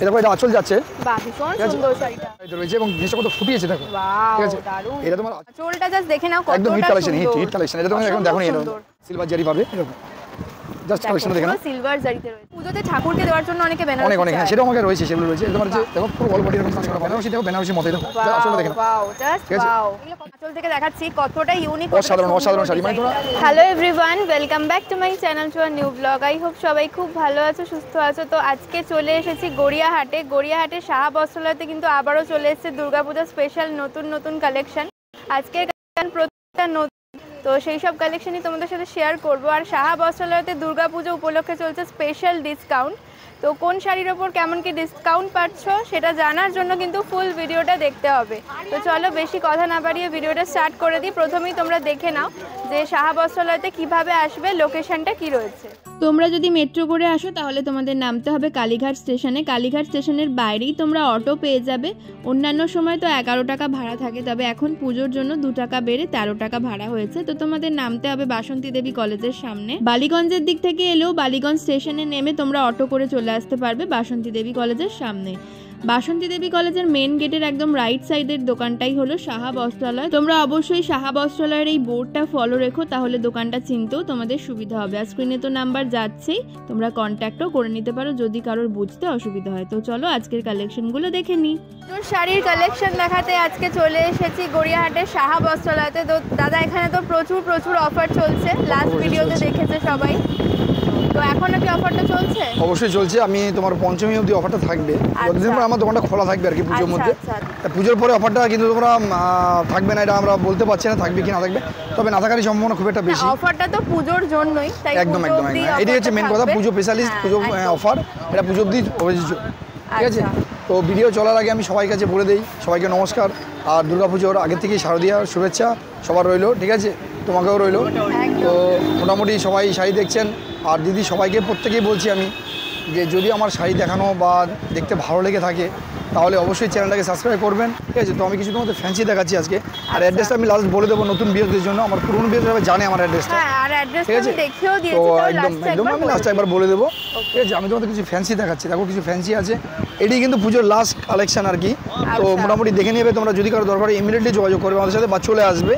দেখো এটা আঁচল যাচ্ছে, বাহ ভীষণ সুন্দর শাড়িটা রয়েছে এবং জিনিসটা কত ফুটিয়েছে দেখো। ওয়াও ঠিক আছে, দারুণ। এটা তোমার আঁচলটা জাস্ট দেখে নাও কতটা একদম হিট কালেকশন, সুন্দর। Hit collection. এটা তোমরা এখন দেখো নি, এটা সিলভার জারি পাবে এরকম, জাস্ট কালেকশনটা দেখে নাও। সিলভার জারিতে রয়েছে। পুজোতে ঠাকুরকে দেওয়ার জন্য অনেকে বেনারসি অনেক হ্যাঁ, সেটাও আমাকে রয়েছে, সেগুলো রয়েছে। তোমার যে দেখো পুরো অল বডি এরকম কাজ করা, বেনারসি দেখো, বেনারসি মতো দেখো, আঁচলটা দেখে নাও। Wow just wow. আঁচল থেকে দেখাচ্ছি কতটা ইউনিক, অসাধারণ অসাধারণ শাড়ি। মানে তোমরা hello everyone, welcome back to my channel to a new blog. I hope সবাই খুব ভালো আছো, সুস্থ আছো। তো আজকে চলে এসেছি গড়িয়াহাটে। গড়িয়াহাটের সাহা বস্ত্রালয়তে কিন্তু আবারও চলে এসেছে দুর্গাপূজা স্পেশাল নতুন নতুন কালেকশন। আজকের কালেকশন প্রত্যেকটা নতুন, তো সেই সব কালেকশনই তোমাদের সাথে শেয়ার করব। আর সাহা বস্ত্রালয়তে দুর্গাপুজো উপলক্ষে চলছে স্পেশাল ডিসকাউন্ট। তো কোন শাড়ির ওপর কেমন কি ডিসকাউন্ট পাচ্ছ সেটা জানার জন্য কিন্তু ফুল ভিডিওটা দেখতে হবে। তো চলো বেশি কথা না বাড়িয়ে ভিডিওটা স্টার্ট করে দিই। প্রথমেই তোমরা দেখে নাও যে সাহা বস্ত্রালয়তে কিভাবে আসবে, লোকেশনটা কি রয়েছে। তোমরা যদি মেট্রো করে আসো তাহলে তোমাদের নামতে হবে কালীঘাট স্টেশনে। কালীঘাট স্টেশনের বাইরেই তোমরা অটো পেয়ে যাবে। অন্যান্য সময় তো 11 টাকা ভাড়া থাকে, তবে এখন পুজোর জন্য 2 টাকা বেড়ে 13 টাকা ভাড়া হয়েছে। তো তোমাদের নামতে হবে বাসন্তী দেবী কলেজের সামনে। বালিগঞ্জের দিক থেকে এলেও বালিগঞ্জ স্টেশনে নেমে তোমরা অটো করে চলে আসতে পারবে বাসন্তী দেবী কলেজের সামনে। বাসন্তী দেবী কলেজের মেন গেটের একদম রাইট সাইডের দোকানটাই হলো সাহা বস্ত্রালয়। তোমরা অবশ্যই সাহা বস্ত্রালয়ের এই বোর্ডটা ফলো রেখো, তাহলে দোকানটা চিনতেও তোমাদের সুবিধা হবে। আর স্ক্রিনে তো নাম্বার যাচ্ছেই, তোমরা কন্ট্যাক্টও করে নিতে পারো যদি কারোর বুঝতে অসুবিধা হয়। তো চলো আজকের কালেকশনগুলো দেখে নিই। তোর শাড়ির কালেকশন দেখাতে আজকে চলে এসেছি গড়িয়াহাটের সাহা বস্ত্রালয়তে। তো দাদা এখানে তো প্রচুর অফার চলছে, লাস্ট ভিডিওতে দেখেছে সবাই। তো এখনো কি অফারটা চলছে? অবশ্যই চলছে। আমি তোমার পঞ্চমী অবধি অফারটা থাকবে, যতদিন পর আমার দোকানটা খোলা থাকবে আর কি পুজোর মধ্যে। পুজোর পরে অফারটা কিন্তু তোমরা থাকবে না, এটা আমরা বলতে পারছি না থাকবে কি না থাকবে, তবে না থাকারই সম্ভাবনা খুব একটা বেশি। অফারটা তো পুজোর জন্যই, তাই একদম একদম এটাই হচ্ছে মেন কথা। পুজো স্পেশালিস্ট পুজো অফার, এটা পুজো অবধি প্রযোজ্য। ঠিক আছে, তো ভিডিও চলার আগে আমি সবাই কাছে বলে দিই, সবাইকে নমস্কার। আর দুর্গাপুজোর আগে থেকেই শারদীয়ার শুভেচ্ছা সবার রইলো। ঠিক আছে, তোমাকেও রইলো। তো মোটামুটি সবাই শাড়ি দেখছেন। আর দিদি সবাইকে প্রত্যেকেই বলছি আমি যে যদি আমার শাড়ি দেখানো বা দেখতে ভালো লেগে থাকে তাহলে অবশ্যই চ্যানেলটাকে সাবস্ক্রাইব করবেন। ঠিক আছে, তো আমি কিছু তোমাদের ফ্যান্সি দেখাচ্ছি আজকে। আর অ্যাড্রেসটা আমি লাস্ট বলে দেবো নতুন বিয়েদের জন্য। আমার পুরনো বিয়েদের সবাই জানে আমার অ্যাড্রেসটা। ঠিক আছে, তো একদম আমি লাস্ট একবার বলে দেবো। ঠিক আছে, আমি তোমাদের কিছু ফ্যান্সি দেখাচ্ছি। দেখো কিছু ফ্যান্সি আছে, এটি কিন্তু পুজোর লাস্ট কালেকশন আর কি। তো মোটামুটি দেখে নেবে তোমরা, যদি কারো দরকার ইমিডিয়েটলি যোগাযোগ করবে আমাদের সাথে বা চলে আসবে।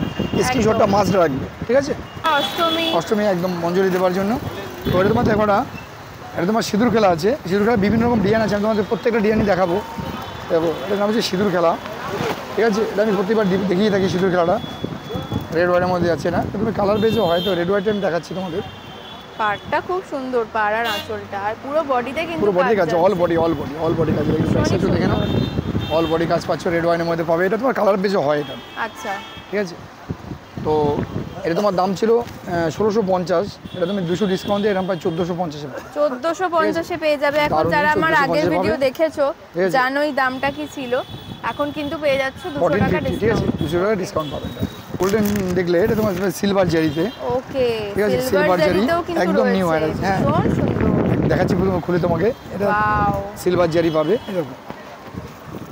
স্ক্রিনশটটা মাস্ট রাখবে। ঠিক আছে, অষ্টমী একদম মঞ্জুরি দেওয়ার জন্য। তো এটা তোমার দেখো না, এটা তোমার সিঁদুর খেলা আছে। সিঁদুর খেলা বিভিন্ন রকম ডিজাইন আছে, আমি তোমাদের প্রত্যেকটা ডিজাইনই দেখাবো। দেখো এটার নাম হচ্ছে সিঁদুর খেলা। ঠিক আছে, এটা আমি প্রত্যেকবার দেখিয়ে থাকি সিঁদুর খেলাটা। রেড হোয়াইটের মধ্যে আছে না, তুমি কালার বেজও হয়, তো রেড হোয়াইটে আমি দেখাচ্ছি তোমাদের। পাড়টা খুব সুন্দর, পাড় আর আঁচলটা, আর পুরো বডিতে কিন্তু পুরো বডি কাজ, অল বডি কাজ। একটু দেখে নাও, অল বডি কাজ পাচ্ছ, রেড হোয়াইটের মধ্যে পাবে। এটা তোমার কালার বেজও হয় এটা। আচ্ছা, ঠিক আছে, তো এটা তোমার দাম ছিল 1650, এটা তুমি 200 ডিসকাউন্ট দিয়ে এরকম পাই 1450 এ। 1450 এ পেয়ে যাবে। এখন যারা আমার আগের ভিডিও দেখেছো জানোই দামটা কি ছিল। এখন কিন্তু পেয়ে যাচ্ছ 200 টাকা ডিসকাউন্ট। ঠিক আছে, 200 টাকা ডিসকাউন্ট পাবে। গোল্ডেন দেখলে এটা তোমার সিলভার জারিতে। ওকে, ঠিক আছে, সিলভার জারি একদম নিউ আইটেম। হ্যাঁ দেখাচ্ছি খুলে তোমাকে। এটা সিলভার জারি পাবে এরকম,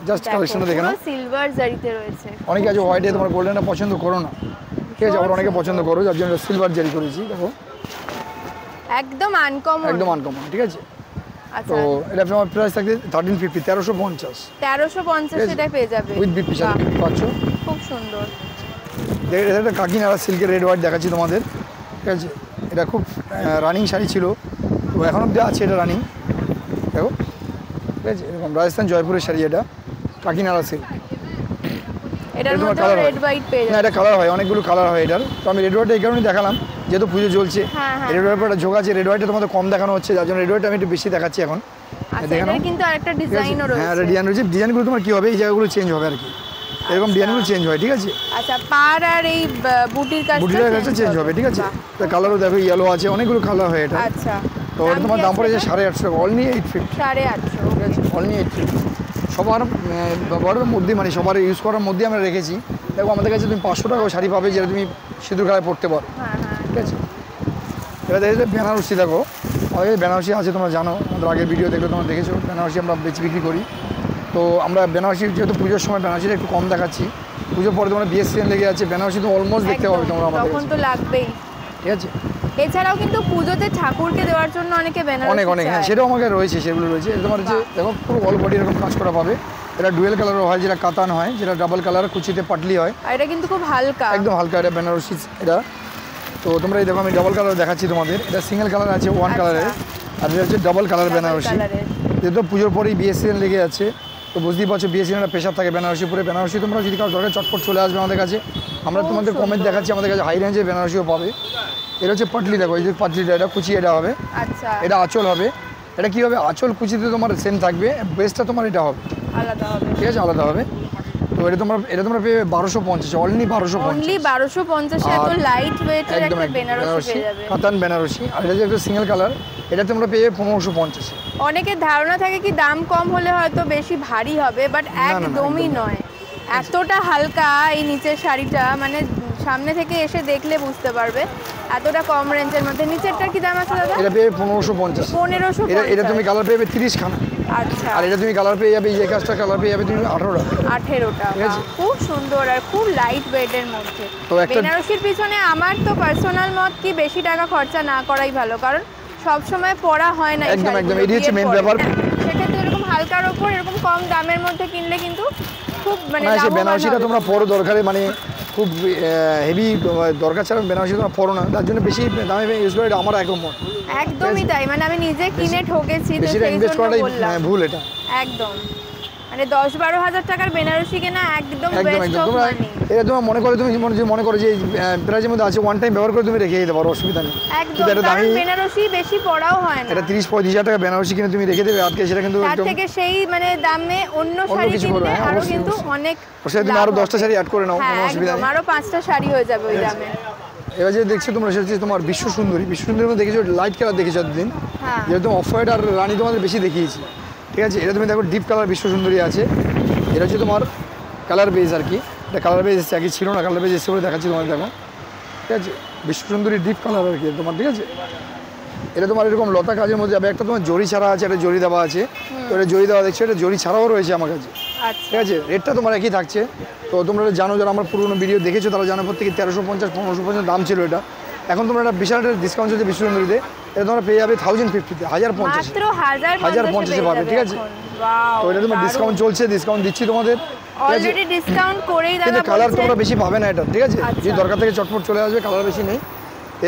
জাস্ট কালেকশনটা দেখে নাও। সিলভার জারিতে রয়েছে। অনেকে আছে হোয়াইটে, তোমার গোল্ডেনটা পছন্দ করো না। ঠিক আছে, আবার অনেকে পছন্দ করো, যার জন্য সিলভার জারি করেছি। দেখো একদম আনকমন। ঠিক আছে, তো এটা তোমার প্রাইস থাকবে 1350, 1350 এটা পেয়ে যাবে উইথ বিপি সাথে পাচ্ছ। খুব সুন্দর। এটা একটা কাকিনাড়া সিল্কের রেড হোয়াইট দেখাচ্ছি তোমাদের। ঠিক আছে, এটা খুব রানিং শাড়ি ছিল, তো এখন অব্দি আছে এটা রানিং। দেখো ঠিক আছে, এরকম রাজস্থান জয়পুরের শাড়ি, এটা কাকিনাড়া সিল্ক। এটার মধ্যে রেড হোয়াইট পেয়ে যাবে। না, এটা কালার হয়, অনেকগুলো কালার হয় এটার। তো আমি রেড হোয়াইট এই কারণেই দেখালাম যেহেতু পুজো চলছে। রেড হোয়াইট একটা ঝোঁক আছে, রেড হোয়াইটে তোমাদের কম দেখানো হচ্ছে, যার জন্য রেড হোয়াইট আমি একটু বেশি দেখাচ্ছি এখন। দেখো কিন্তু আরেকটা ডিজাইনও রয়েছে। হ্যাঁ, ডিজাইন রয়েছে। ডিজাইনগুলো তোমার কি হবে, এই জায়গাগুলো চেঞ্জ হবে আর কি, এরকম ডিজাইনগুলো চেঞ্জ হয়। ঠিক আছে, আচ্ছা, পাড় আর এই বুটির কাজটা চেঞ্জ হবে। ঠিক আছে, তো কালারও দেখো ইয়েলো আছে, অনেকগুলো কালার হয় এটা। আচ্ছা, তো এটা তোমার দাম পড়েছে 850, অনলি 850। 850, ঠিক আছে, অনলি 850। সবার ব্যবহারের মধ্যে, মানে সবার ইউজ করার মধ্যে আমরা রেখেছি। দেখো আমাদের কাছে তুমি 500 টাকা শাড়ি পাবে, যেটা তুমি সিঁদুর খেলায় পরতে পারো। ঠিক আছে, এবার দেখো বেনারসি। দেখো আমাদের বেনারসি আছে, তোমরা জানো, আমাদের আগের ভিডিও দেখলে তোমরা দেখেছো বেনারসি আমরা বেশি বিক্রি করি। তো আমরা বেনারসি যেহেতু পুজোর সময় বেনারসিটা একটু কম দেখাচ্ছি, পুজোর পরে তোমরা বিয়ের সিজন লেগে আছে, বেনারসি তো অলমোস্ট দেখতে পাবে তোমরা আমাদের, তখন তো লাগবেই। ঠিক আছে, এছাড়াও কিন্তু পুজোতে ঠাকুরকে দেওয়ার জন্য অনেকে বেনারসি অনেক অনেক, হ্যাঁ সেটাও আমাকে রয়েছে, সেগুলো রয়েছে। তোমার যে দেখো পুরো অল বডি এরকম কাজ করা পাবে। এটা ডুয়েল কালারও হয়, যেটা কাতান হয়, যেটা ডাবল কালার কুচিতে পাটলি হয়। আর এটা কিন্তু খুব হালকা, একদম হালকা, এটা বেনারসি এটা। তো তোমরা এই দেখো আমি ডাবল কালার দেখাচ্ছি তোমাদের। এটা সিঙ্গেল কালার আছে ওয়ান কালারের, আর এটা হচ্ছে ডাবল কালার বেনারসি। যেহেতু পুজোর পরেই বিয়ে সিজন লেগে যাচ্ছে, তো বুঝতেই পারছো বিয়ে সিজনের প্রেশার থাকে বেনারসি পরে। বেনারসি তোমরা যদি কারো দরকার চটপট চলে আসবে আমাদের কাছে, আমরা তোমাদের কমেন্ট দেখাচ্ছি, আমাদের কাছে হাই রেঞ্জের বেনারসিও পাবে। এটা হচ্ছে পাটলি, দেখো এই যে পাটলিটা, এটা কুচি এটা হবে। আচ্ছা, এটা আঁচল হবে। এটা কী হবে, আঁচল কুচিতে তোমার সেম থাকবে, বেসটা তোমার এটা হবে আলাদা হবে, ঠিক আছে, আলাদা হবে। তো এটা তোমরা পেয়ে 1250, অনলি 1250 এত লাইট ওয়েটের একটা বেনারসি পেয়ে যাবে, কাতান বেনারসি। আর এটা যে একটা সিঙ্গেল কালার, এটা তোমরা পেয়ে 1550। অনেকের ধারণা থাকে কি দাম কম হলে হয়তো বেশি ভারী হবে, বাট একদমই নয়। এতটা হালকা এই নিচের শাড়িটা, মানে সামনে থেকে এসে দেখলে বুঝতে পারবে এতটা কম রেঞ্জের মধ্যে। নিচেরটার কি দাম আছে দাদা? এটা পেয়ে 1550। 1550, এটা তুমি কালার পেয়ে 30 খানা। আচ্ছা, আর এটা তুমি কালার পেয়ে যাবে, এই কাজটা কালার পেয়ে যাবে তুমি 18টা। খুব সুন্দর আর খুব লাইট ওয়েটের মধ্যে। বেনারসির পিছনে আমার তো পার্সোনাল মত কি বেশি টাকা খরচা না করাই ভালো, কারণ সব সময় পরা হয় না। একদম একদম, এটাই হচ্ছে মেইন ব্যাপার। সেক্ষেত্রে এরকম হালকার ওপর এরকম কম দামের মধ্যে কিনলে কিন্তু খুব মানে বেনারসিটা তোমরা পরো দরকারে, মানে খুব হেভি দরকার ছাড়া বেনারসি তোমরা পরো না, তার জন্য বেশি দামে ইউজ করে, এটা আমার একদমই তাই। মানে আমি নিজে কিনে ঠকেছি, তো সেই ইনভেস্ট করাটাই ভুল এটা একদম। মানে 10-12 হাজার টাকার বেনারসি কেনা একদম বেস্ট অফ মানি। এটা তোমার মনে করে, তুমি মনে করো যে প্রাইজের মধ্যে আছে, ওয়ান টাইম ব্যবহার করে তুমি রেখে দিতে পারো, অসুবিধা নেই। একদম, কারণ বেনারসি বেশি পড়াও হয় না। এটা 30-35 হাজার টাকা বেনারসি কিনে তুমি রেখে দেবে আজকে, সেটা কিন্তু তার থেকে সেই মানে দামে অন্য শাড়ি কিনলে আরো কিন্তু অনেক, তুমি আরো 10টা শাড়ি অ্যাড করে নাও, কোনো অসুবিধা নেই, আরো 5টা শাড়ি হয়ে যাবে ওই দামে। এবার যে দেখছো তোমরা, সেটা হচ্ছে তোমার বিশ্ব সুন্দরীর মধ্যে দেখেছো লাইট কালার দেখেছো এতদিন, যেহেতু অফ হোয়াইট আর রানী তোমাদের বেশি দেখিয়েছি, ঠিক আছে। এটা তুমি দেখো ডিপ কালার বিশ্ব সুন্দরী আছে। এটা হচ্ছে তোমার কালার বেজ আর কি, এটা কালার বেজ এসছে, আগে ছিল না, কালার বেজ এসছে বলে দেখাচ্ছি তোমাদের, দেখো ঠিক আছে। বিশ্ব সুন্দরী ডিপ কালার আর কি তোমার, ঠিক আছে। এটা তোমার এরকম লতা কাজের মধ্যে যাবে। একটা তোমার জরি ছাড়া আছে, একটা জরি দেওয়া আছে। তো এটা জরি দেওয়া দেখছো, এটা জরি ছাড়াও রয়েছে আমার কাছে, ঠিক আছে। রেটটা তোমার একই থাকছে। তো তোমরা জানো, যারা আমার পুরোনো ভিডিও দেখেছো তারা জানো, প্রত্যেকে 1350-1550 দাম ছিল এটা। এখন তোমরা একটা বিশাল একটা ডিসকাউন্ট চলছে বিশ্ব সুন্দরীতে, এটা তোমরা পেয়ে যাবে 1050-তে, 1050 পাবে, ঠিক আছে। তো এটা তোমার ডিসকাউন্ট চলছে, ডিসকাউন্ট দিচ্ছি তোমাদের, অলরেডি ডিসকাউন্ট করেই দাদা। কিন্তু কালার তোমরা বেশি পাবে না এটা, ঠিক আছে। যদি দরকার থেকে চটপট চলে আসবে, কালার বেশি নেই,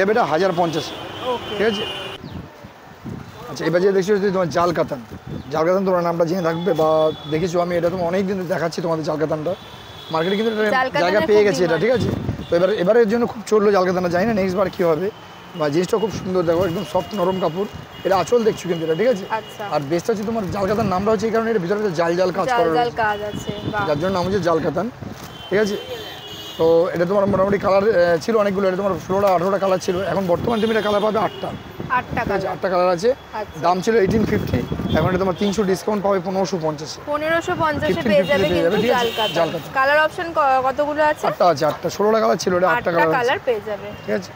এবার এটা 1050, ঠিক আছে। আচ্ছা, এবার যে দেখছো তোমার জাল কাতান তোমার নামটা জেনে থাকবে বা দেখেছো, আমি এটা তোমার অনেক দিন দেখাচ্ছি তোমাদের জাল কাতানটা। মার্কেটে কিন্তু জায়গা পেয়ে গেছে এটা, ঠিক আছে। তো এবারের জন্য খুব চললো জাল কাতানটা, জানি না নেক্সট বার কী হবে। বা জিনিসটা খুব সুন্দর, দেখো একদম সফট নরম কাপড়। এটা আঁচল দেখছো কিন্তু এটা, ঠিক আছে। আর বেস্টটা হচ্ছে তোমার জাল কাতান নামটা হচ্ছে এই কারণে, এর ভিতরে জাল কাজ করা রয়েছে, যার জন্য নাম হচ্ছে জাল কাতান, ঠিক আছে। তো এটা তোমার মোটামুটি কালার ছিল অনেকগুলো, এটা তোমার 16-18টা কালার ছিল। এখন বর্তমানে তুমি এটা কালার পাবে 8টা কালার আছে। দাম ছিল 1850, এখন এটা তোমার 300 ডিসকাউন্ট পাবে 1550 পেয়ে যাবে কিন্তু জাল কাতান। কালার অপশন কতগুলো আছে? 8টা আছে, 8টা। 16টা কালার ছিল, এটা 8টা কালার পেয়ে যাবে, ঠিক আছে।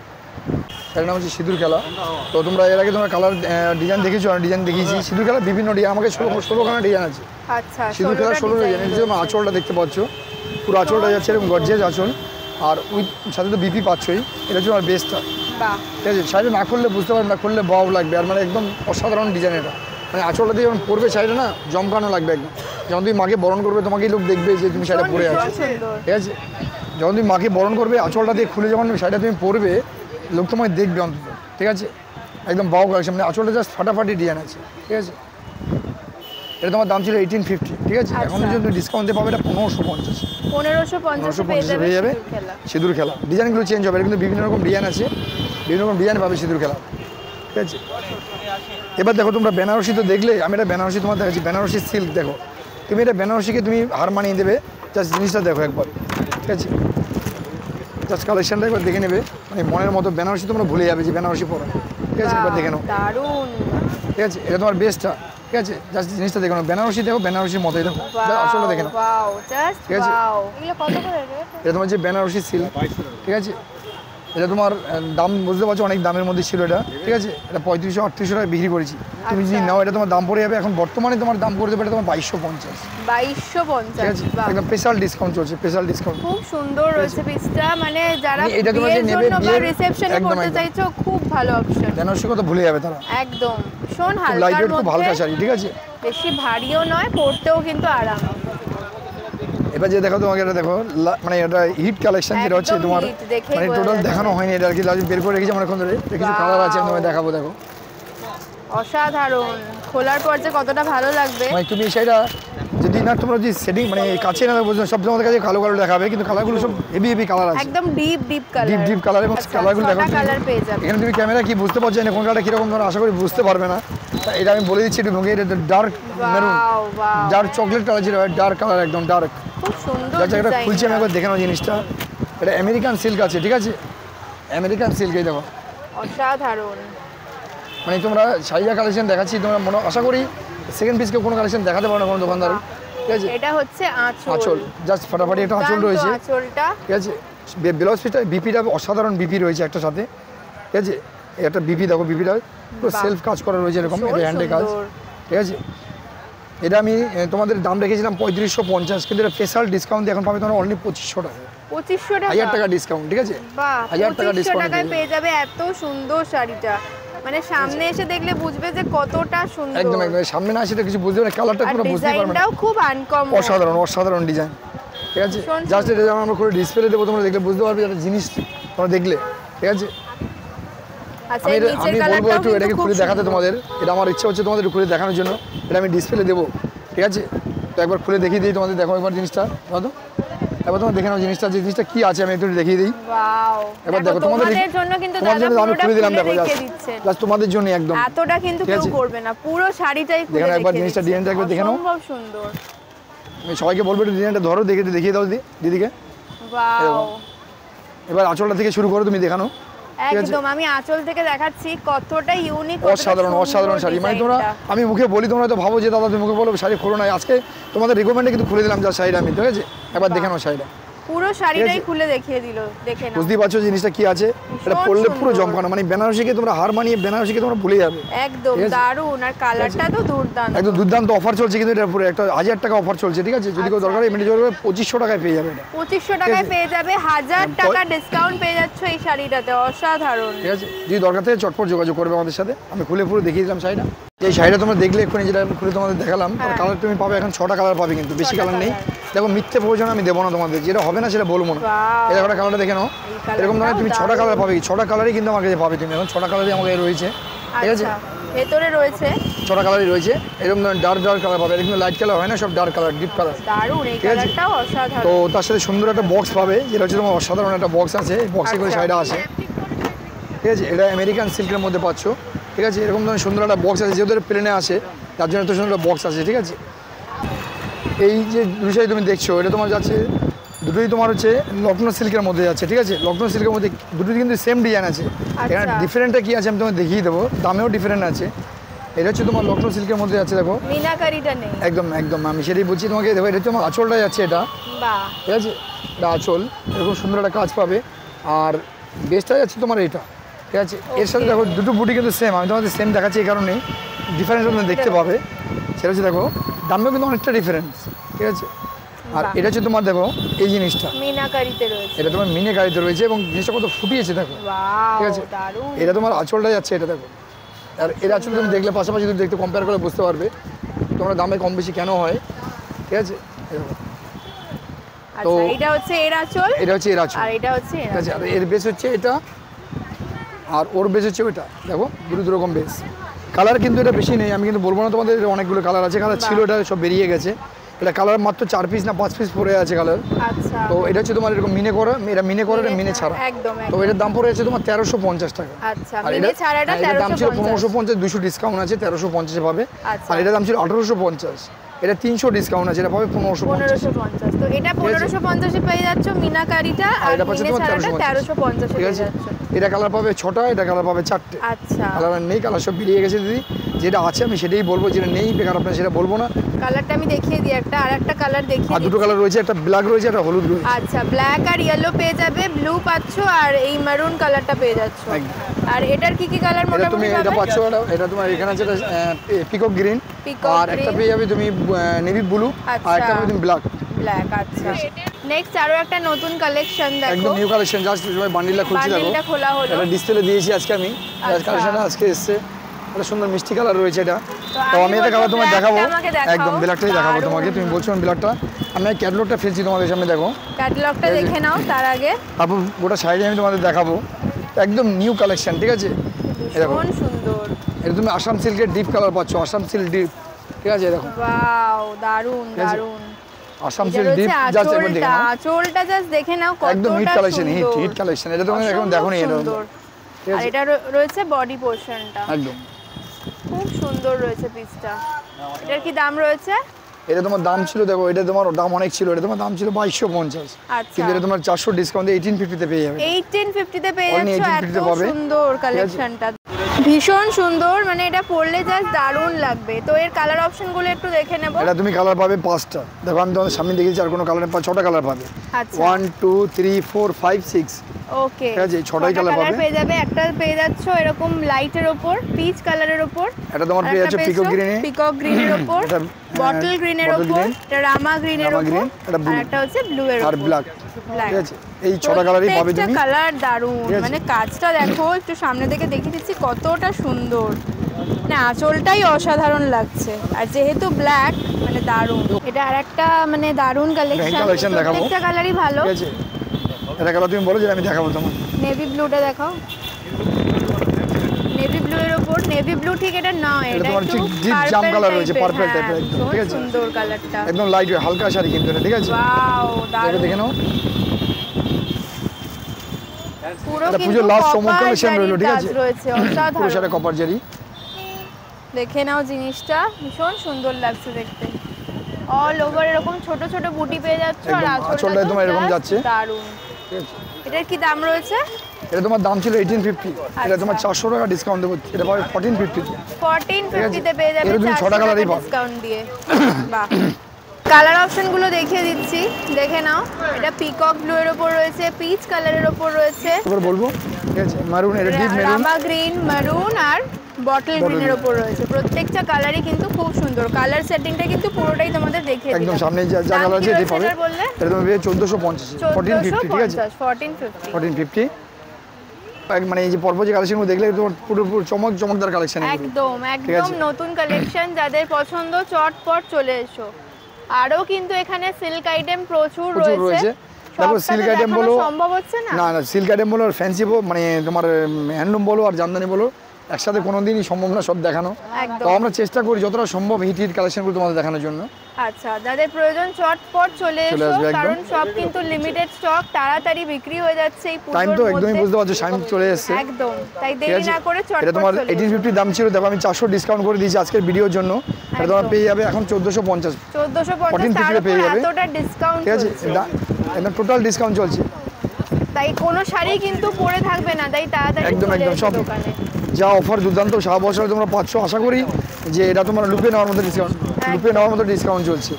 এর নাম হচ্ছে সিঁদুর খেলা। তো তোমরা এর আগে তোমরা কালার ডিজাইন দেখেছো, আর ডিজাইন দেখিয়েছি। সিঁদুর খেলা বিভিন্ন ডিজাইন, আমাকে 16খানা ডিজাইন আছে। আচ্ছা, সিঁদুর খেলা 16 ডিজাইন। এই যে আঁচলটা দেখতে পাচ্ছ, পুরো আঁচলটা যাচ্ছে এরকম গর্জিয়াস আঁচল, আর ওই সাথে তো বিপি পাচ্ছই। এটা হচ্ছে আমার বেস্টটা, ঠিক আছে। শাড়িটা না খুললে বুঝতে পারবে না, খুললে বাও লাগবে, আর মানে একদম অসাধারণ ডিজাইন এটা। মানে আঁচলটা দিয়ে যখন পরবে শাড়িটা না, জমকানো লাগবে একদম। যখন তুমি মাকে বরণ করবে, তোমাকেই লোক দেখবে যে তুমি শাড়িটা পরে আছো, ঠিক আছে। যখন তুমি মাকে বরণ করবে, আঁচলটা দিয়ে খুলে যখন শাড়িটা তুমি পরবে, লোক তোমাকে দেখবে অন্তত, ঠিক আছে। একদম বাও কালেকশন, মানে আঁচলটা জাস্ট ফাটাফাটি ডিজাইন আছে, ঠিক আছে। এটা তোমার দাম ছিল 1850, ঠিক আছে। এখন যদি তুমি ডিসকাউন্টে পাবে এটা 1550 পেয়ে যাবে। সিঁদুর খেলা ডিজাইনগুলো চেঞ্জ হবে, এটা কিন্তু বিভিন্ন রকম ডিজাইন আছে, বিভিন্ন রকম ডিজাইন পাবে সিঁদুর খেলা, ঠিক আছে। এবার দেখো তোমরা বেনারসি তো দেখলে, আমি এটা বেনারসি তোমার দেখাচ্ছি। বেনারসি সিল্ক দেখো, তুমি এটা বেনারসিকে তুমি হার মানিয়ে দেবে, জাস্ট জিনিসটা দেখো একবার, ঠিক আছে। জাস্ট কালেকশনটা একবার দেখে নেবে, মানে মনের মতো বেনারসি তোমরা ভুলে যাবে যে বেনারসি পরা, ঠিক আছে। একবার দেখে নাও, ঠিক আছে। এটা তোমার বেস্টটা, ঠিক আছে। জাস্ট জিনিসটা দেখো না, বেনারসি দেখো, বেনারসির মতোই দেখো, আসলে দেখে নাও, ঠিক আছে। এটা তোমার যে বেনারসি সিল্ক, ঠিক আছে। এটা তোমার দাম বুঝতে পারছো, অনেক দামের মধ্যে ছিল এটা, ঠিক আছে। এটা 3500-3800 টাকা বিক্রি করেছি। তুমি যদি নাও, এটা তোমার দাম পড়ে যাবে এখন বর্তমানে তোমার দাম করে দেবে এটা তোমার 2250, 2250 ঠিক আছে একদম স্পেশাল ডিসকাউন্ট চলছে স্পেশাল ডিসকাউন্ট খুব সুন্দর রয়েছে পিসটা মানে যারা এটা তোমরা যে বিয়ের নেবে জন্য বা বিয়ের রিসেপশনে পড়তে চাইছো খুব ভালো অপশন বেনারসি কথা ভুলে যাবে তারা একদম শোন লাইট হালকার ওয়েট খুব হালকা মধ্যে শাড়ি ঠিক আছে বেশি ভারীও নয় পরতেও কিন্তু আরাম এবার যে দেখো তোমাকে এটা দেখো মানে এটা হিট কালেকশন যেটা হচ্ছে একদম তোমার hit, দেখেই মানে বোঝা টোটাল যাচ্ছে। দেখানো হয়নি এটা আর কি বের করে রেখেছি আমার এখন ধরে কিছু কালার আছে আমি তোমায় দেখাবো দেখো অসাধারণ খোলার পর যে কতটা ভালো লাগবে মানে তুমি সেটা যদি না তোমরা যদি সেটিং মানে কাছে না বুঝছো সব তোমাদের কাছে কালো কালো দেখাবে কিন্তু কালারগুলো সব হেভি হেভি কালার আছে একদম deep deep colour deep deep colour এবং কালারগুলো দেখো কালার পেয়ে যাবে এখানে তুমি ক্যামেরা কি বুঝতে পারছো না কোন কালারটা কিরকম তোমরা আশা করি বুঝতে পারবে না এটা আমি বলে দিচ্ছি একটু এটা dark maroon wow wow dark chocolate colour যেটা ডার্ক কালার একদম ডার্ক খুব সুন্দর যাচ্ছে এটা ডিজাইন খুলছি আমি একবার দেখে নাও জিনিসটা এটা আমেরিকান সিল্ক আছে ঠিক আছে আমেরিকান সিল্ক এই দেখো অসাধারণ মানে তোমরা শাড়িয়া কালেকশন দেখাচ্ছি তোমরা মনে আশা করি সেকেন্ড পিসকে কোনো কালেকশন দেখাতে পারো না কোনো দোকানদার ঠিক আছে এটা হচ্ছে আঁচল আঁচল জাস্ট ফাটাফাটি একটা আঁচল দুর্দান্ত রয়েছে আঁচলটা ঠিক আছে ব্লাউজ পিসটা বিপিটা অসাধারণ বিপি রয়েছে একটা সাথে ঠিক আছে একটা বিপি দেখো বিপিটা পুরো সেলফ কাজ করা রয়েছে এরকম ভীষণ এটা হ্যান্ডে কাজ সুন্দর। ঠিক আছে এটা আমি তোমাদের দাম রেখেছিলাম 3550 কিন্তু এটা স্পেশাল ডিসকাউন্ট এখন পাবে তোমরা অনলি 2500 টাকা 2500 1000 টাকা ডিসকাউন্ট ঠিক আছে বাহ 1000 টাকা 2500 ডিসকাউন্ট টাকায় পেয়ে যাবে এত সুন্দর শাড়িটা মানে সামনে এসে দেখলে বুঝবে যে কতটা সুন্দর একদম একদম সামনে না সেটা কিছু বুঝতে পারবে কালারটা আর পুরো বুঝতে পারবে না ডিজাইনটাও খুব আনকমন অসাধারণ অসাধারণ ডিজাইন ঠিক আছে ভীষণ জাস্ট এটা যেমন আমরা করে ডিসপ্লে দেবো তোমরা দেখলে বুঝতে পারবে এটা জিনিস তোমরা দেখলে ঠিক আছে আচ্ছা আমি এই এটা- নিচের আমি বলবো কালারটাও একটু কিন্তু এটাকে খুব খুলে দেখাতে সুন্দর। তোমাদের এটা আমার ইচ্ছা হচ্ছে তোমাদের একটু খুলে দেখানোর জন্য এটা আমি ডিসপ্লে দেবো ঠিক আছে তো একবার খুলে দেখিয়ে দিই তোমাদের দেখো একবার জিনিসটা তো এবার তোমার দেখে নাও জিনিসটা যে জিনিসটা কি আছে আমি একটু দেখিয়ে দিই ওয়াও এবার দেখো দেখো তোমাদের তোমাদের জন্য কিন্তু তোমাদের দাদা জন্য আমি পুরোটা খুলে দিলাম দেখো রেখে জাস্ট দিচ্ছেন জাস্ট তোমাদের জন্য একদম এতটা কিন্তু ঠিক কেউ আছে? করবে না পুরো শাড়িটাই খুলে দেখে নাও একবার রেখে জিনিসটা দিচ্ছেন। ডিজাইনটা একবার দেখে নাও। অসম্ভব সুন্দর আমি সবাইকে বলবো একটু ডিজাইনটা ধরো দেখে দেখিয়ে দাও দিদিকে ওয়াও এবার আঁচলটা থেকে শুরু করো তুমি দেখানো ঠিক আছে? একদম আমি আঁচল থেকে দেখাচ্ছি কতটা ইউনিক অসাধারণ অসাধারণ শাড়ি মানে তোমরা আমি মুখে বলি তোমরা তো ভাবো যে দাদা তুমি মুখে বলো শাড়ি খোলো না আজকে তোমাদের রিকমেন্ডে কিন্তু খুলে দিলাম যা শাড়িটা আমি ঠিক আছে একবার দেখে নাও শাড়িটা পুরো শাড়িটাই ঠিক আছে? খুলে দেখিয়ে দিল দেখে নাও বুঝতেই পারছো জিনিসটা কি আছে এটা ভীষণ পরলে পুরো সুন্দর। জমকানো মানে বেনারসিকে তোমরা হার মানিয়ে বেনারসিকে তোমরা ভুলে যাবে একদম ঠিক আছে? দারুণ আর কালারটা তো দুর্দান্ত একদম দুর্দান্ত অফার চলছে কিন্তু এটা পুরো একটা 1000 টাকা অফার চলছে ঠিক আছে যদি কেউ আচ্ছা। দরকার এমনি জন্য 2500 টাকায় পেয়ে যাবে এটা 2500 টাকায় আছে? পেয়ে যাবে 1000 টাকা ডিসকাউন্ট পেয়ে যাচ্ছ এই শাড়িটাতে অসাধারণ ঠিক আছে যদি দরকার থাকে চটপট যোগাযোগ করবে আমাদের সাথে আমি খুলে পুরো দেখিয়ে দিলাম শাড়িটা এই শাড়িটা তোমরা দেখলে এক্ষুনি যেটা আমি খুলে তোমাদের দেখালাম আর হ্যাঁ। কালার তুমি পাবে এখন 6টা কালার পাবে কিন্তু বেশি 6টা কালার নেই colour। দেখো মিথ্যে প্রয়োজন আমি দেবো না তোমাদের যেটা হবে না সেটা বলবো না Wow! এই দেখো কালারটা দেখে নাও colourটাও এরকম ধরনের তুমি 6টা কালার পাবে 6টা কালারই কিন্তু আমার কাছে পাবে তুমি এখন 6টা কালারই আমার কাছে রয়েছে ঠিক আছে আচ্ছা ভেতরে রয়েছে 6টা কালারই রয়েছে এরকম ধরনের ডার্ক কালার পাবে এরকম লাইট কালার হয় না সব ডার্ক কালার ডিপ কালার দারুণ এই ঠিক আছে? কালারটাও অসাধারণ তো তার সাথে সুন্দর একটা বক্স পাবে যেটা হচ্ছে তোমার অসাধারণ একটা বক্স আছে এই বক্সে করে আচ্ছা। শাড়িটা আসে ঠিক আছে এটা আমেরিকান সিল্কের মধ্যে পাচ্ছ ঠিক আছে এরকম ধরনের সুন্দর একটা বক্স আছে যেহেতু প্লেনে আসে তার জন্য এত সুন্দর একটা বক্স আছে ঠিক আছে এই যে দুটো শাড়ি তুমি দেখছো এটা তোমার যাচ্ছে দুটোই তোমার হচ্ছে লখনৌ সিল্কের মধ্যে যাচ্ছে ঠিক আছে লখনৌ সিল্কের মধ্যে দুটোই কিন্তু সেম ডিজাইন আছে এখানে আচ্ছা। ডিফারেন্টটা কি আছে আমি তোমাকে দেখিয়ে দেবো দামেও ডিফারেন্ট আছে এটা হচ্ছে তোমার লখনৌ সিল্কের মধ্যে যাচ্ছে দেখো মিনাকারিটা নেই একদম একদম আমি সেটাই বলছি তোমাকে দেখো এটা হচ্ছে আমার আঁচলটা যাচ্ছে এটা বাহ ঠিক আছে এটা আঁচল এরকম সুন্দর একটা কাজ পাবে আর বেস্টটা যাচ্ছে তোমার এটা ঠিক আছে এর সাথে দেখো দুটো বুটি কিন্তু সেম আমি তোমাদের সেম দেখাচ্ছি এই কারণে ডিফারেন্স তোমরা দেখতে পাবে সেটা হচ্ছে দেখো দামেও কিন্তু অনেকটা ডিফারেন্স ঠিক আছে আর বাহ। এটা হচ্ছে তোমার দেখো এই জিনিসটা মিনাকারিতে রয়েছে এটা তোমার মিনে গাড়িতে রয়েছে এবং জিনিসটা কত ফুটিয়েছে দেখো ওয়াও ঠিক আছে দারুণ এটা তোমার আঁচলটা যাচ্ছে এটা দেখো আর এর আঁচল তুমি দেখলে পাশাপাশি তুমি দেখতে কম্পেয়ার করে বুঝতে পারবে তোমরা দামে কম বেশি কেন হয় ঠিক আছে এই দেখো। আচ্ছা এটা হচ্ছে এর আঁচল এটা হচ্ছে এর আঁচল আর এটা হচ্ছে এর ঠিক আছে আর এর বেস হচ্ছে এটা আর ওর বেস হচ্ছে ওইটা দেখো দুটো রকম বেস কালার কিন্তু এটা বেশি নেই আমি কিন্তু বলবো না তোমাদের এর অনেকগুলো কালার আছে কালার ছিল এটা সব বেরিয়ে গেছে এটা কালার মাত্র 4 পিস না 5 পিস পড়ে আছে কালার আচ্ছা তো এটা হচ্ছে তোমার এরকম মিনে করা এটা মিনে করা এটা মিনে ছাড়া একদম তো এটার দাম পড়ে আছে তোমার 1350 টাকা আচ্ছা আর মিনে ছাড়াটা এটার দাম ছিল 1350 1550 200 ডিসকাউন্ট আছে 1350 এ পাবে আচ্ছা। আর এটার দাম ছিল 1850 এটা 300 ডিসকাউন্ট আছে এটা পাবে 1550 1550 তো এটা 1550 এ পেয়ে যাচ্ছ মিনাকারিটা আর এটা পাচ্ছে মিনে তোমার ছাড়াটা 1350 1350 এ ঠিক পেয়ে আছে? যাচ্ছ এটা কালার পাবে 6টা, এটা কালার পাবে 4টে। আচ্ছা, কালার নেই, কালার সব বেরিয়ে গেছে দিদি। যেটা আছে আমি সেটাই বলবো, যেটা নেই বেকার আপনার সেটা বলবো না। কালারটা আমি দেখিয়ে দিই, আর একটা কালার দেখিয়ে আর দুটো কালার রয়েছে, একটা ব্ল্যাক রয়েছে, একটা হলুদ রয়েছে। আচ্ছা, ব্ল্যাক আর ইয়েলো পেয়ে যাবে, ব্লু পাচ্ছ আর এই মেরুন কালারটা পেয়ে যাচ্ছ। আর এটার কি কালার এটা তুমি মোটামুটি এটা পাচ্ছ, এটা তোমার এখানে আছে পিকক গ্রিন, আর একটা পেয়ে যাবে তুমি নেভি ব্লু, আর একটা পেয়ে তুমি ব্ল্যাক। আচ্ছা, নেক্সট আরো একটা নতুন কালেকশন দেখো, একদম নিউ কালেকশন। জাস্ট সবাই বান্ডিলটা খুলছি, দেখো বান্ডিলটা খোলা হলো। এটা ডিসপ্লে দিয়েছি আজকে আমি, কালেকশনটা আজকে এসেছে। একটা সুন্দর মিষ্টি কালার রয়েছে এটা। তো আমি এটা কালার তোমায় দেখাবো, একদম ব্ল্যাকটাই দেখাবো তোমাকে। তুমি বলছো আমি ব্ল্যাকটা, আমি ক্যাটালগটা ফেলছি তোমাদের সামনে, দেখো ক্যাটালগটা দেখে নাও তার আগে। তারপর গোটা সাইডে আমি তোমাদের দেখাবো, একদম নিউ কালেকশন, ঠিক আছে? ভীষণ সুন্দর। এটা তুমি আসাম সিল্কের ডিপ কালার পাচ্ছ, আসাম সিল্ক ডিপ, ঠিক আছে? দেখো ওয়াও, দারুন দারুন। আসাম সিল্ক ডিপ, জাস্ট একবার দেখে নাও। আঁচলটা জাস্ট দেখে নাও, কতটা একদম হিট কালেকশন, হিট কালেকশন। এটা তুমি এখন দেখোনি এটা। আর এটা রয়েছে বডি পোরশনটা, একদম খুব সুন্দর রয়েছে পিসটা। এটার কি দাম রয়েছে? এটা তোমার দাম ছিল, দেখো এটা তোমার দাম অনেক ছিল, এটা তোমার দাম ছিল 2250, কিন্তু এটা তোমার 400 ডিসকাউন্ট দিয়ে 1850 তে পেয়ে যাবে। 1850 তে পেয়ে Only যাচ্ছ। 1850 তে এত পাবে। সুন্দর কালেকশনটা, ভীষণ সুন্দর, মানে এটা পরলে জাস্ট দারুণ লাগবে। তো এর কালার অপশনগুলো একটু দেখে নেব। এটা তুমি কালার পাবে 5টা, দেখো আমি তোমাদের সামনে দেখিয়েছি, আর কোনো কালার 6টা কালার পাবে। আচ্ছা, 1 2 3 4 5 6, ওকে, ঠিক আছে? 6টাই কালার পাবে। পেয়ে যাবে। একটা পেয়ে যাচ্ছ এরকম লাইটের উপর, পিচ কালারের উপর। এটা তোমার পেয়ে যাচ্ছে পিকক গ্রিনে, পিকক গ্রিনের উপর, এটা বটল গ্রিনের উপর, এটা রামা গ্রিনের উপর, এটা ব্লু, আর একটা হচ্ছে ব্লু এর আর উপর, ব্ল্যাক, ঠিক আছে? এই 6টা কালারই পাবে তুমি। কালার দারুন, ঠিক আছে? মানে কাজটা দেখো, একটু সামনে থেকে দেখিয়ে দিচ্ছি কতটা সুন্দর, মানে আঁচলটাই অসাধারণ লাগছে। আর যেহেতু ব্ল্যাক, মানে দারুন। এটা আরেকটা মানে দারুন কালেকশন, দেখাবো, প্রত্যেকটা কালারই ভালো। ঠিক আছে? এটা কালার তুমি বলো যে আমি দেখাবো তোমার। নেভি ব্লুটা দেখাও, নেভি ব্লু এর উপর, নেভি ব্লু ঠিক এটা নয়, এটা এটা তোমার একটু ডিপ জাম কালার রয়েছে, পার্পল হ্যাঁ, টাইপের একদম, ঠিক আছে? সুন্দর কালারটা, একদম লাইট হালকা শাড়ি কিন্তু এটা, ঠিক আছে? ওয়াও, দারুন। দেখে নাও, পুরো এটা কিন্তু পুজোর লাস্ট চমক কপার কালেকশন রইলো, ঠিক জারির আছে? কাজ রয়েছে, পুরো অসাধারণ। সাথে কপার জারি, দেখে নাও জিনিসটা, ভীষণ সুন্দর লাগছে দেখতে। অল ওভার এরকম ছোট ছোট বুটি পেয়ে যাচ্ছে, আর একদম, আঁচলটা আঁচলটা তোমার এরকম যাচ্ছে। দারুন। ঠিক আছে? এটার কি দাম রয়েছে? এটা তোমার দাম ছিল 1850, এটা তোমার আচ্ছা। 400 টাকা ডিসকাউন্ট দেবো, এটা পাবে 1450 তে। 1450 তে পেয়ে যাবে, এর তুমি 6টা কালারই পাবে ডিসকাউন্ট দিয়ে। বাহ, কালার অপশনগুলো দেখিয়ে দিচ্ছি, দেখে নাও। এটা পিকক ব্লু এর উপর রয়েছে, পিচ কালারের উপর রয়েছে, এবার বলবো, ঠিক আছে? মারুন, এটা ডিপ মেরুন, রামা গ্রিন, মেরুন আর বটল গ্রিনের উপর রয়েছে। প্রত্যেকটা কালারই কিন্তু খুব সুন্দর, কালার সেটিংটা কিন্তু পুরোটাই তোমাদের দেখিয়ে দিলাম। একদম সামনে যা কালার আছে এটাই পাবে। বললে এটা তুমি পেয়ে 1450, 1450, ঠিক আছে? 1450, 1450। মানে এই যে পরপর যে কালেকশনগুলো দেখলে তোমার পুরো চমকদার কালেকশন, একদম একদম নতুন কালেকশন। যাদের পছন্দ চটপট চলে এসো। আরো কিন্তু এখানে সিল্ক আইটেম প্রচুর রয়েছে। দেখো সিল্ক আইটেম বলো, সম্ভব হচ্ছে না, না সিল্ক আইটেম বলো আর ফ্যান্সি মানে তোমার হ্যান্ডলুম বলো আর জামদানি বলো, একসাথে কোনোদিনই সম্ভব না সব দেখানো। তো আমরা চেষ্টা করি যতটা সম্ভব হিট কালেকশনগুলো তোমাদের দেখানোর জন্য। আচ্ছা, যাদের প্রয়োজন চটপট চলে এসো, কারণ সব কিন্তু লিমিটেড স্টক, তাড়াতাড়ি বিক্রি হয়ে যাচ্ছে এই পুজোর মধ্যে। টাইম তো একদমই বুঝতে পারছো, টাইম চলে এসেছে একদম, তাই দেরি না করে চটপট। এটা তোমার 1850 দাম ছিল, দেখো আমি 400 ডিসকাউন্ট করে দিয়েছি আজকের ভিডিওর জন্য। এটা তোমার পেয়ে যাবে এখন 1450, 1450 পেয়ে যাবে, এতটা ডিসকাউন্ট, ঠিক আছে? একদম টোটাল ডিসকাউন্ট চলছে, তাই কোনো শাড়ি কিন্তু পরে থাকবে না, তাই তাড়াতাড়ি একদম চলে একদম এসো সব দোকানে। যা অফার দুর্দান্ত সারা বছরে তোমরা পাচ্ছ, আশা করি যে এটা তোমার লুপে নেওয়ার মতো ডিসকাউন্ট, লুপে নেওয়ার মতো ডিসকাউন্ট চলছে,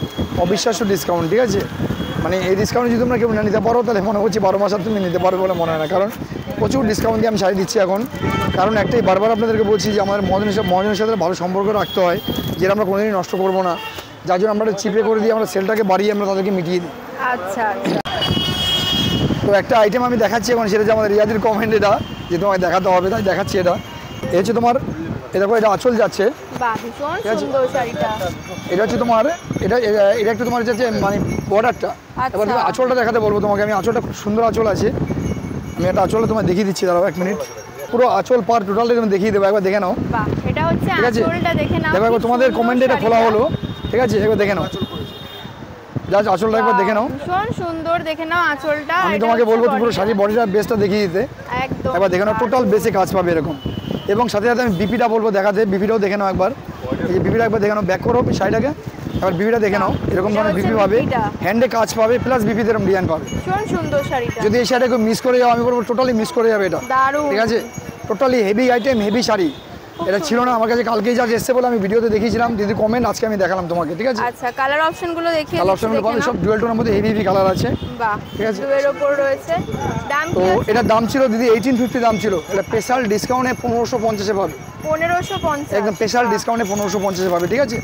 অবিশ্বাস্য ডিসকাউন্ট, ঠিক আছে? মানে এই ডিসকাউন্ট যদি তোমরা কেউ না নিতে পারো, তাহলে মনে হচ্ছে 12 মাস আর তুমি নিতে পারবে বলে মনে হয় না, কারণ প্রচুর ডিসকাউন্ট দিয়ে আমি শাড়ি দিচ্ছি এখন। কারণ একটাই বারবার আপনাদেরকে বলছি যে আমাদের মহাজনের সাথে ভালো সম্পর্ক রাখতে হয়, যেটা আমরা কোনোদিনই নষ্ট করবো না, যার জন্য আমরা চিপে করে দিই, আমরা সেলটাকে বাড়িয়ে আমরা তাদেরকে মিটিয়ে দিই। আচ্ছা, তো একটা আইটেম আমি দেখাচ্ছি এখন, সেটা যে আমাদের রিয়াদের কমেন্ট, এটা যে তোমায় দেখাতে হবে তাই দেখাচ্ছি। এটা হচ্ছে তোমার, দেখো এটা আঁচল যাচ্ছে, বাহ, ভীষণ সুন্দর শাড়িটা। এটা হচ্ছে তোমার, এটা একটু তোমার যাচ্ছে মানে বর্ডারটা। এবার তুমি আঁচলটা দেখাতে বলবো তোমাকে আমি, আঁচলটা খুব সুন্দর আঁচল আছে, আমি একটা আঁচলটা তোমায় দেখিয়ে দিচ্ছি, দাঁড়াও 1 মিনিট। পুরো আঁচল পার টোটালটা তুমি দেখিয়ে দেবো, একবার দেখে নাও। বাহ, এটা হচ্ছে আঁচলটা, দেখে নাও। দেখো একবার তোমাদের কমেন্টে এটা খোলা হলো, ঠিক আছে? একবার দেখে নাও, জাস্ট আঁচলটা একবার দেখে নাও, ভীষণ সুন্দর, দেখে নাও আঁচলটা। আমি তোমাকে বলবো পুরো শাড়ির বডিটা বেসটা দেখিয়ে দিতে, একদম একবার দেখে নাও, টোটাল বেসে কাজ পাবে এরকম। এবং সাথে সাথে আমি বিপিটা বলবো দেখাতে, বিপিটাও দেখে নাও একবার, এই যে বিপিটা একবার দেখে নাও, ব্যাক করো শাড়িটাকে, এবার বিপিটা দেখে নাও, এরকম ধরনের বিপি পাবে, হ্যান্ডে কাজ পাবে, প্লাস বিপিতে এরকম ডিজাইন পাবে। ভীষণ সুন্দর শাড়িটা। যদি এই শাড়িটা মিস করে যাও, আমি বলবো টোটালি মিস করে যাবে এটা। দারুণ, ঠিক আছে, totally heavy item, heavy sari. এটা ছিল না আমার কাছে, কালকেই যা এসেছে বলে আমি ভিডিওতে দেখিয়েছিলাম, যদি কমেন্ট আজকে আমি দেখালাম তোমাকে। ঠিক আছে, আচ্ছা কালার অপশনগুলো দেখিয়ে কালার অপশনগুলো পাবে সব ডুয়াল টোনের মধ্যে, হেভি হেভি কালার আছে। বাহ, ঠিক আছে, এর উপর রয়েছে। দাম তো কি আছে? এটার দাম ছিল দিদি 1850 দাম ছিল, এটা স্পেশাল ডিসকাউন্টে 1550 পাবে। 1550 একদম স্পেশাল ডিসকাউন্টে 1550 পাবে। ঠিক আছে,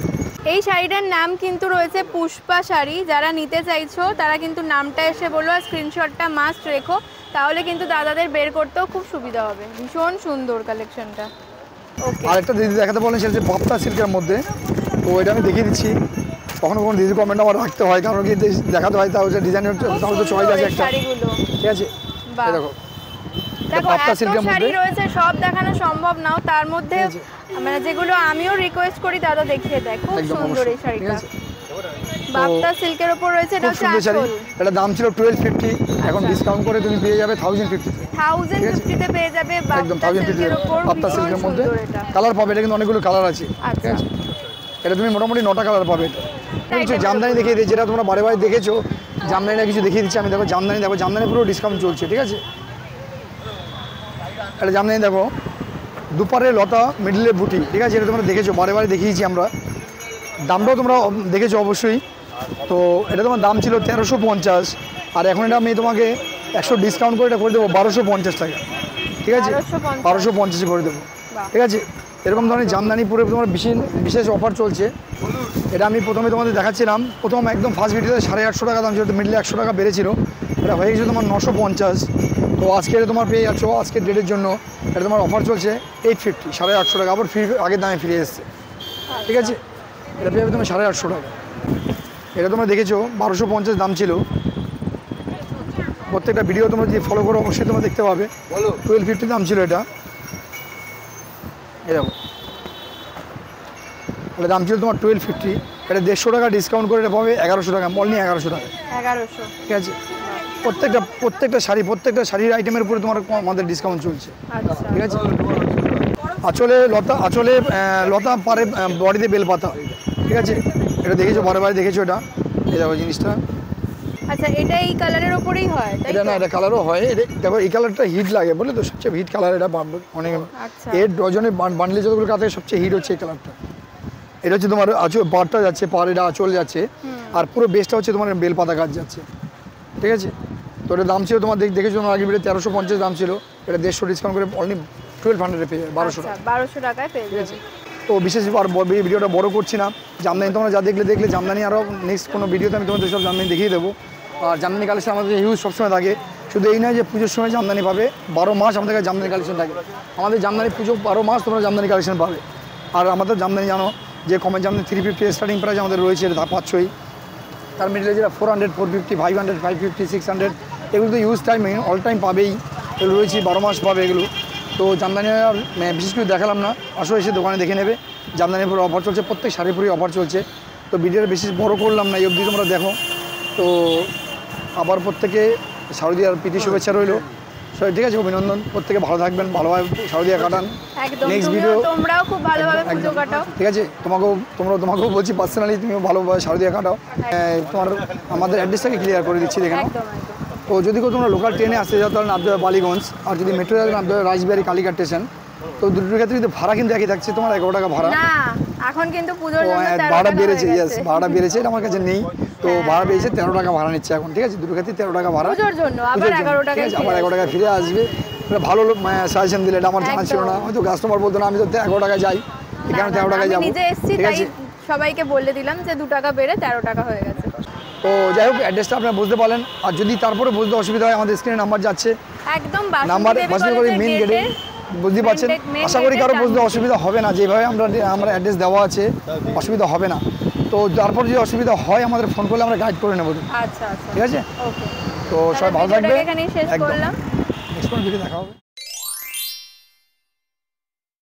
এই শাড়িটার নাম কিন্তু রয়েছে পুষ্পা শাড়ি। যারা নিতে চাইছো তারা কিন্তু নামটা এসে বলো আর স্ক্রিনশটটা মাস্ট রেখো, তাহলে কিন্তু দাদাদের বের করতেও খুব সুবিধা হবে। ভীষণ সুন্দর কালেকশনটা। ওকে, আরেকটা দিদি দেখাতে বলেন, সেটা হচ্ছে বাপ্তা সিল্কের মধ্যে। তো এটা আমি দেখিয়ে দিচ্ছি, কখনো কখনো দিদি কমেন্ট আমার রাখতে হয়, কারণ কি দেখাতে হয়, তাও যে ডিজাইনের তাও তো চয়েস আছে একটা। ঠিক আছে, এই দেখো বাপ্তা সিল্কের মধ্যে রয়েছে, সব দেখানো সম্ভব নাও, তার মধ্যে মানে যেগুলো আমিও রিকোয়েস্ট করি দাদা দেখিয়ে দেয়। খুব সুন্দর এই শাড়িটা, বাপ্তা সিল্কের উপর রয়েছে। এটা হচ্ছে আঁচল। এটা দাম ছিল 1250, এখন ডিসকাউন্ট করে তুমি পেয়ে যাবে 1050। 1050 তে পেয়ে যাবে একদম বাপ্তা 1050 সিল্কের উপর। বাপ্তা সিল্কের মধ্যে কালার পাবে, এটা কিন্তু অনেকগুলো কালার আছে। ঠিক আছে, এটা তুমি মোটামুটি 9টা কালার পাবে। এটা কিছু জামদানি দেখিয়ে দিই, যেটা তোমরা বারে বারে দেখেছো, জামদানিটা কিছু দেখিয়ে দিচ্ছি আমি। দেখো জামদানি, দেখো জামদানি পুরো ডিসকাউন্ট চলছে। ঠিক আছে, এটা জামদানি দেখো, দুপারে লতা, মিডলে বুটি। ঠিক আছে, এটা তোমরা দেখেছো, বারে বারে দেখিয়েছি আমরা, দামটাও তোমরা দেখেছো অবশ্যই। তো এটা তোমার দাম ছিল 1350, আর এখন এটা আমি তোমাকে 100 ডিসকাউন্ট করে এটা করে দেবো 1250 টাকা। ঠিক আছে, 1250 করে দেবো। ঠিক আছে, এরকম ধরনের জামদানি পুরো তোমার বিশেষ অফার চলছে। এটা আমি প্রথমে তোমাদের দেখাচ্ছিলাম, প্রথম একদম ফার্স্ট ভিডিওতে 850 টাকা দাম ছিল, মিডলে 100 টাকা বেড়েছিল, এটা হয়ে গেছে তোমার 950। তো আজকে তোমার পেয়ে যাচ্ছ, আজকের ডেটের জন্য এটা তোমার অফার চলছে 850, 850 টাকা, আবার আগের দামে ফিরে এসছে। ঠিক আছে, এটা পেয়ে যাবে তুমি 850 টাকা। এটা তোমরা দেখেছো 1250 দাম ছিল। প্রত্যেকটা ভিডিও তোমরা যদি ফলো করো অবশ্যই তোমরা দেখতে পাবে। 1250 দাম ছিল এটা। এরকম এটা দাম ছিল তোমার 1250, এটা 150 টাকা ডিসকাউন্ট করে এটা পাবে 1100 টাকা, মল নিয়ে 1100 টাকা। 1100। ঠিক আছে, প্রত্যেকটা শাড়ির আইটেমের উপরে তোমার আমাদের ডিসকাউন্ট চলছে। ঠিক আছে, আঁচলে লতা পারে বডিতে বেলপাতা। ঠিক আছে, এটা দেখেছো, বারে বারে দেখেছো এটা। এই দেখো জিনিসটা। আচ্ছা, এটা এই কালারের উপরেই হয় তাই? এটা না, এটা কালারও হয়। এটা দেখো, এই কালারটা হিট লাগে বলে তো, সবচেয়ে হিট কালার এটা। অনেক এর ডজনে বান্ডলে যতগুলো কাজ থাকে সবচেয়ে হিট হচ্ছে এই কালারটা। এটা হচ্ছে তোমার পাড়টা যাচ্ছে, পাড় এটা আঁচল যাচ্ছে, আর পুরো বেসটা হচ্ছে তোমার বেলপাতা কাজ যাচ্ছে। ঠিক আছে, তো এটা দাম ছিল তোমার দেখেছো তোমার আগের ভিডিও 1350 দাম ছিল, এটা 150 ডিসকাউন্ট করে অনলি 1200 পেয়ে যাবে, 1200 টাকা। 1200 টাকায় পেয়ে যাবে। তো বিশেষ আর ভিডিওটা বড় করছি না, জামদানি তোমরা যা দেখলে জামদানি, আরও নেক্সট কোনো ভিডিওতে আমি তোমাদের সব জামদানি দেখিয়ে দেবো। আর জামদানি কালেকশন আমাদের হিউজ সবসময় থাকে, শুধু এই নয় যে পুজোর সময় জামদানি পাবে, 12 মাস আমাদের কাছে জামদানি কালেকশন থাকে। আমাদের জামদানি পুজো 12 মাস তোমরা জামদানি কালেকশন পাবে। আর আমাদের জামদানি জানো যে কমের জামদানি 350 স্টার্টিং প্রাইস আমাদের রয়েছে, এটা পাচ্ছই। তার মিডলে যেটা 400, 450, 500, 550, 600, এগুলো তো ইউজ টাইম অল টাইম পাবেই, এগুলো রয়েছে 12 মাস পাবে এগুলো। তো জামদানি আর বিশেষ করে দেখালাম না, আসো এসে দোকানে দেখে নেবে। জামদানির উপরে অফার চলছে, প্রত্যেক শাড়ির উপরেই অফার চলছে। তো ভিডিওটা বেশি বড় করলাম না, এই অবধি তোমরা দেখো। তো আবার প্রত্যেকে শারদীয়ার প্রীতি শুভেচ্ছা রইল। ঠিক আছে, অভিনন্দন, প্রত্যেকে ভালো থাকবেন, ভালোভাবে শারদীয়া কাটান। নেক্সট ভিডিও তোমরাও খুব ভালোভাবে পুজো কাটাও। ঠিক আছে, তোমাকেও বলছি পার্সোনালি, তুমিও ভালোভাবে শারদীয়া কাটাও। তোমার আমাদের অ্যাড্রেসটাকে ক্লিয়ার করে দিচ্ছি দেখে নাও। তো যদি তোমরা লোকাল ট্রেনে আসতে যাও তাহলে নামতে হবে বালিগঞ্জ, আর যদি মেট্রো যাবে নামতে হবে রাজবাড়ি কালীঘাট স্টেশন। তো দুটোর ক্ষেত্রে কিন্তু ভাড়া কিন্তু একই থাকছে, তোমার 11 টাকা ভাড়া। এখন কিন্তু পুজোর জন্য ভাড়া বেড়েছে, ইয়েস ভাড়া বেড়েছে, এটা আমার কাছে নেই। তো ভাড়া বেড়েছে, 13 টাকা ভাড়া নিচ্ছে এখন। ঠিক আছে, দুটোর ক্ষেত্রে 13 টাকা ভাড়া পুজোর জন্য, আবার 11 টাকা, আবার 11 টাকা ফিরে আসবে। এটা ভালো সাজেশন দিলে, এটা আমার জানা ছিল না, হয়তো কাস্টমার বলতো না, আমি তো 11 টাকায় যাই, এখানে 13 টাকায় যাবো। ঠিক আছে, সবাইকে বলে দিলাম যে 2 টাকা বেড়ে 13 টাকা হয়ে গেছে। তো যাই হোক, অ্যাড্রেসটা আপনারা বুঝতে পারলেন। আর যদি তারপরে বুঝতে অসুবিধা হয়, আমাদের স্ক্রিনে নাম্বার যাচ্ছে, একদম নাম্বার বাসি করে মেন গেটে, বুঝতে পারছেন। আশা করি কারো বুঝতে অসুবিধা হবে না, যেভাবে আমরা অ্যাড্রেস দেওয়া আছে অসুবিধা হবে না। তো তারপর যদি অসুবিধা হয় আমাদের ফোন করলে আমরা গাইড করে নেবো। আচ্ছা, ঠিক আছে, ওকে। তো সবাই ভালো থাকবে। এখানেই শেষ করলাম, নেক্সট ভিডিও দেখা হবে।